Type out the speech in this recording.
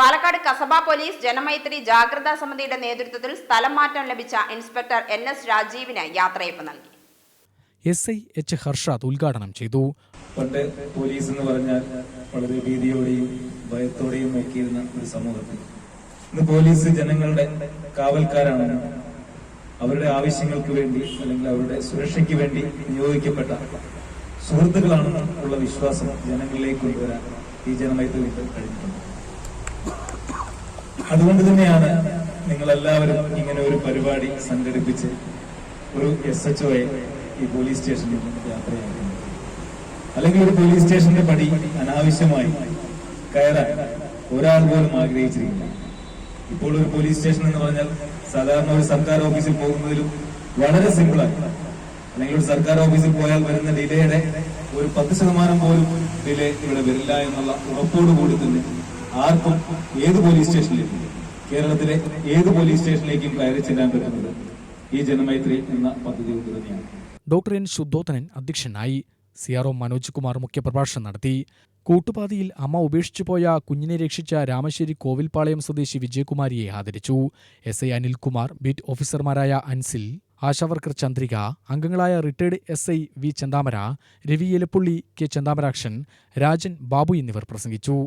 Palakkad Kasaba police Janamaithri ജാഗ്രതാ സമിതിയുടെ നേതൃത്വത്തിൽ സ്ഥലം മാറ്റം ലഭിച്ച ഇൻസ്പെക്ടർ NS രാജീവിന് യാത്രയയപ്പ് നൽകി. SI H ഹർഷാദ് ഉദ്ഘാടനം ചെയ്തു. പണ്ട് പോലീസ് എന്ന് പറഞ്ഞാൽ വളരെ ഭീതിയോടെയും ഭയത്തോടെയും നോക്കിയിരുന്ന ഒരു സമൂഹത്തിൽ ഇന്ന് പോലീസ് ജനങ്ങളുടെ കാവൽക്കാരാണ്. അവരുടെ ആവശ്യങ്ങൾക്ക് വേണ്ടി അല്ലെങ്കിൽ അവരുടെ സുരക്ഷയ്ക്ക് വേണ്ടി നിയോഗിക്കപ്പെട്ട സുഹൃത്തുക്കളാണെന്ന് ഉള്ള വിശ്വാസം ജനങ്ങളിലേക്ക് കൊണ്ടുവരാൻ ഈ ജനമൈത്രി കഴിഞ്ഞിട്ടുണ്ട്. അതുകൊണ്ട് തന്നെയാണ് നിങ്ങളെല്ലാവരും ഇങ്ങനെ ഒരു പരിപാടി സംഘടിപ്പിച്ച് ഒരു SHO ഈ പോലീസ് സ്റ്റേഷനിൽ യാത്രയാക്കുന്നത്. അല്ലെങ്കിൽ ഒരു പോലീസ് സ്റ്റേഷന്റെ പടി അനാവശ്യമായി കയറാൻ ഒരാൾ പോലും ആഗ്രഹിച്ചിരിക്കില്ല. ഇപ്പോൾ ഒരു പോലീസ് സ്റ്റേഷൻ എന്ന് പറഞ്ഞാൽ സാധാരണ ഒരു സർക്കാർ ഓഫീസിൽ പോകുന്നതിലും വളരെ സിമ്പിളായി. അല്ലെങ്കിൽ ഒരു സർക്കാർ ഓഫീസിൽ പോയാൽ വരുന്ന ഡിലേയുടെ ഒരു 10% പോലും ഡിലേ ഇവിടെ വരില്ല എന്നുള്ള ഉറപ്പോടുകൂടി തന്നെ ആർക്കും ഏത് പോലീസ് സ്റ്റേഷനിലേക്കും കേരളത്തിലെ ഏത് പോലീസ് സ്റ്റേഷനിലേക്കും കയറി ചെല്ലാൻ പറ്റുന്നത് ഈ ജനമൈത്രി എന്ന പദ്ധതി കൊണ്ട് തന്നെയാണ്. ഡോക്ടർ N ശുദ്ധോധനൻ അധ്യക്ഷനായി. CRO മനോജ് കുമാർ മുഖ്യപ്രഭാഷണം നടത്തി. കൂട്ടുപാതയിൽ അമ്മ ഉപേക്ഷിച്ചുപോയ കുഞ്ഞിനെ രക്ഷിച്ച രാമശ്ശേരി കോവിൽപ്പാളയം സ്വദേശി വിജയകുമാരിയെ ആദരിച്ചു. SI അനിൽകുമാർ, ബീറ്റ് ഓഫീസർമാരായ അൻസിൽ, ആശാവർക്കർ ചന്ദ്രിക, അംഗങ്ങളായ റിട്ടയർഡ് SI V ചെന്താമര, രവി ഏലപ്പുള്ളി, K ചെന്താമരാക്ഷൻ, രാജൻ, ബാബു എന്നിവർ പ്രസംഗിച്ചു.